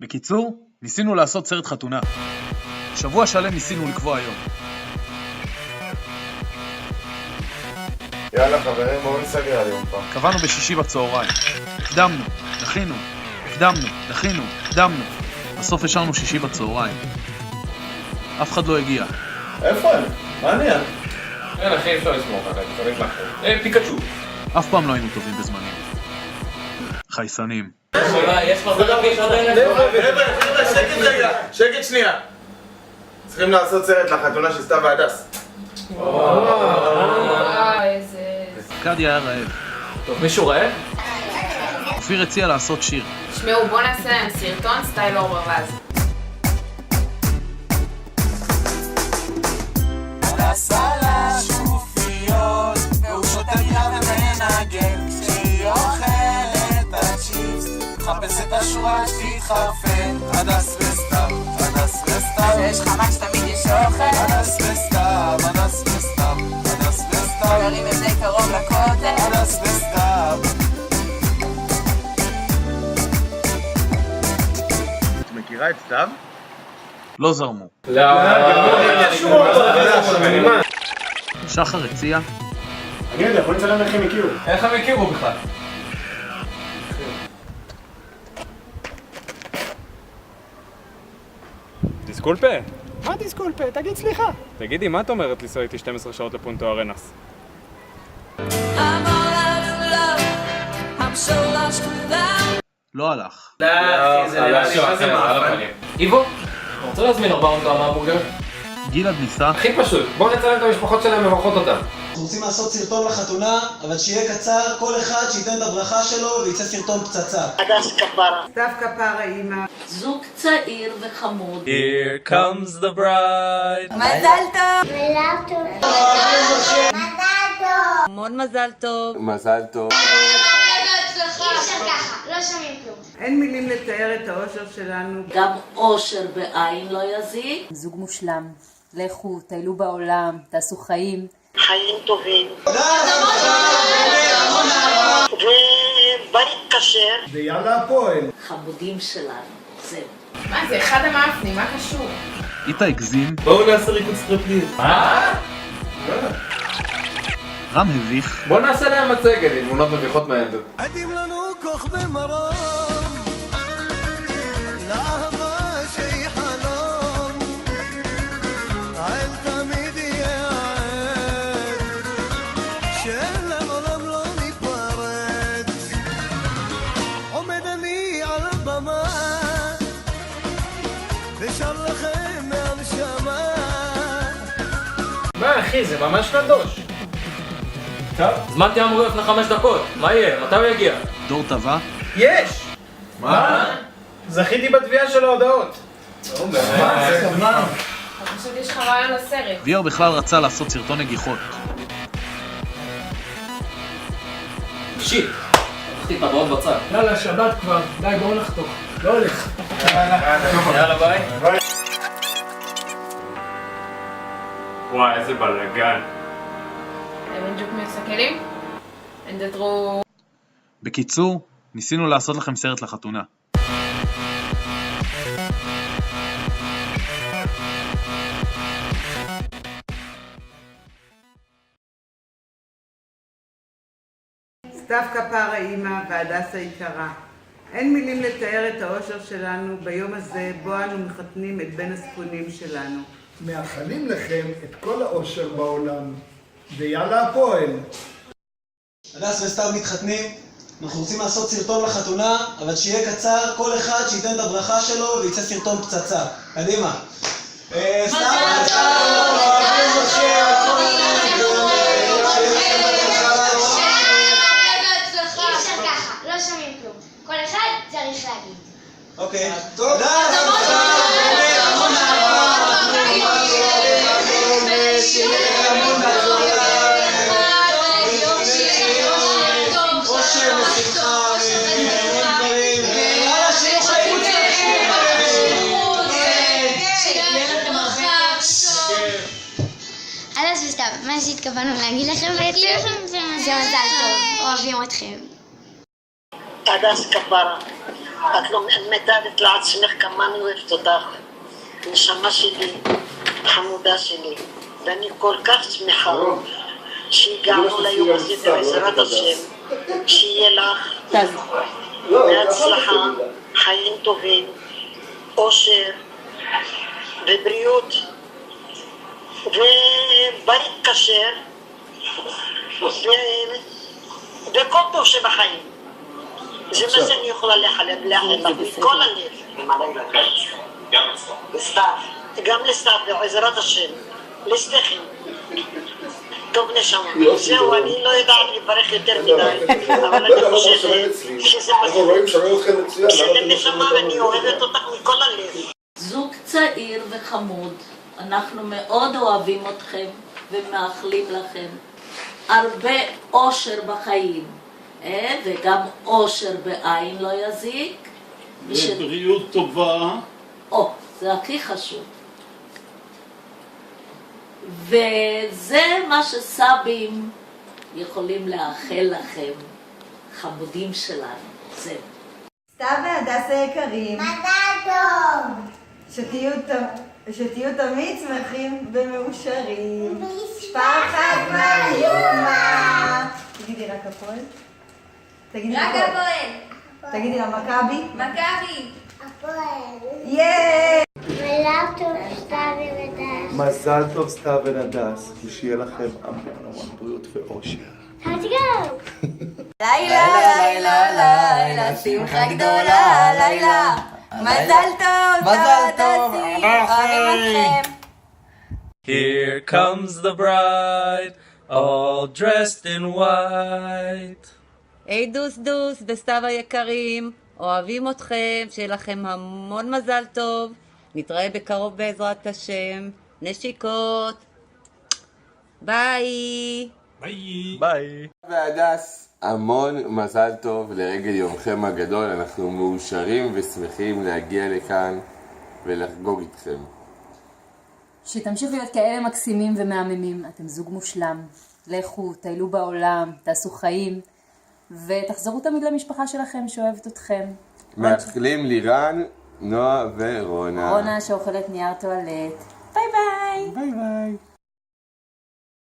בקיצור, ניסינו לעשות סרט חתונה. שבוע שלם ניסינו לקבוע יום. יאללה חברים, בואו נסגר היום פעם. קבענו בשישי בצהריים. הקדמנו, דחינו, הקדמנו, דחינו, הקדמנו. בסוף השארנו שישי בצהריים. אף אחד לא הגיע. איפה הם? מה נהיה? אין אחי, אפשר לסמוך עליי, צריך לחזור. פיקאצ'ו. אף פעם לא היינו טובים בזמנים. חייסנים. יש מזל רבי חבר'ה, שקט רגע, שקט שנייה. צריכים לעשות סרט לחתונה של סתיו והדס. איזה... קדי היה רעב. טוב, מישהו רעב? אופיר הציע לעשות שיר. תשמעו, בוא נעשה להם סרטון סטייל אור ברווז. הסלה שופיות והוא שותה מילה ומנגן כשהיא אוכלת הצ'יפס חפש את השורה שתתחרפן הדס וסתיו, הדס וסתיו שיש חמש תמיד יש אוכל הדס וסתיו, הדס וסתיו, הדס וסתיו גרים את זה קרוב לכותל הדס וסתיו את מכירה את סתיו? לא זרמו. שחר הציע. אני יודע, בוא נצלם איך הם הכירו. איך הם הכירו בכלל? דיסקולפה? מה דיסקולפה? תגיד סליחה. תגידי, מה את אומרת לנסוע איתי 12 שעות לפונטו ארנס? לא הלך. איבו, אתה רוצה להזמין 400 גרם המבורגר? גלעד ניסה. הכי פשוט, בואו נצלם את המשפחות שלהם ומברכות אותם. אנחנו רוצים לעשות סרטון לחתונה, אבל שיהיה קצר, כל אחד שייתן את הברכה שלו ויצא סרטון פצצה. סתיו כפרה אימא. זוג צעיר וחמוד. Here comes the bride. מזל טוב! המון מזל טוב. מזל טוב. אין מילים לתאר את האושר שלנו. גם אושר בעין לא יזיק. זוג מושלם. לכו, טיילו בעולם, תעשו חיים. חיים טובים ובא נתקשר ויאללה הפועל. חמודים שלנו. זהו. מה זה? אחד המאפנים, מה קשור? איתה הגזים. בואו נעשה ריקוד סטריפטיז. מה? רם הביך. בואו נעשה להם מצגת עם תמונות מביכות מהילדות. עדים לנו כוכבי מרום לאהבה שהיא חלום העל תמיד יהיה העד שלעולם לא ניפרד עומד אני על הבמה ושר לכם מהנשמה מה אחי, זה ממש נדוש. טוב, זמנתי אמור לפני 5 דקות, מה יהיה? מתי הוא יגיע? דור טבע. יש! מה? זכיתי בתביעה של ההודעות. פשוט יש לך רעיון לסרט. ויאור בכלל רצה לעשות סרטון נגיחות. שיט, הלכתי את הבאות בצד. יאללה, שבת כבר. די, בואו נחתוך. לא הולך. יאללה ביי. וואי, איזה בלגן. הם בדיוק מסתכלים? אנדטרו... בקיצור, ניסינו לעשות לכם סרט לחתונה. סתיו כפרה אימא והדס היקרה. אין מילים לתאר את האושר שלנו ביום הזה בו אנו מחתנים את בן הזקונים שלנו. מאחלים לכם את כל האושר בעולם. ויאללה הפועל. הדס וסתיו מתחתנים, אנחנו רוצים לעשות סרטון לחתונה, אבל שיהיה קצר, כל אחד שייתן את הברכה שלו ויצא סרטון פצצה. קדימה. לא שומעים כלום. כל אחד צריך להגיד. אוקיי. טוב. הדס וסתיו, מה שהתכוונו להגיד לכם בעצם זה מזל טוב, אוהבים אתכם. הדס כפרה את לא מתארת לעצמך כמה אני אוהבת אותך. נשמה שלי, חמודה שלי. ואני כל כך שמחה שהגענו ליום הזה בעזרת השם. שיהיה לך בהצלחה, חיים טובים, אושר ובריאות ובית כשר וכל טוב שבחיים. זה מה שאני יכולה לאחל לך מכל הלב. גם לסתיו, בעזרת השם, לשתיכם. טוב נשמה, זהו, אני לא יודעת לברך יותר מדי, אבל אני חושבת שזה נשמה ואני אוהבת אותך מכל הלב. זוג צעיר וחמוד, אנחנו מאוד אוהבים אתכם ומאחלים לכם הרבה אושר בחיים, וגם אושר בעין לא יזיק. ובריאות טובה. זה הכי חשוב. וזה מה שסבים יכולים לאחל לכם, חמודים שלנו. זהו. סתיו והדס היקרים, מזל טוב! שתהיו תמיד שמחים ומאושרים. משפחת מריומה. תגידי רק הפועל. רק הפועל. תגידי לה מכבי. מכבי. הפועל. יאיי! מזל טוב סתיו ונדס, ושיהיה לכם המון בריאות ואושר. לילה, לילה, לילה, שמחה גדולה, לילה. מזל טוב, דסי, אוהבים אתכם. Here comes the bride, all dressed in white. היי דוס דוס וסתיו היקרים, אוהבים אתכם, שיהיה לכם המון מזל טוב. נתראה בקרוב בעזרת השם. נשיקות. ביי. ביי. ביי. והדס, המון מזל טוב לרגל יומכם הגדול. אנחנו מאושרים ושמחים להגיע לכאן ולחגוג איתכם. שתמשיכו להיות כאלה מקסימים ומהממים. אתם זוג מושלם. לכו, טיילו בעולם, תעשו חיים, ותחזרו תמיד למשפחה שלכם שאוהבת אתכם. מאחלים לירן, נועה ורונה. רונה שאוכלת נייר טואלט. ביי ביי. ביי ביי.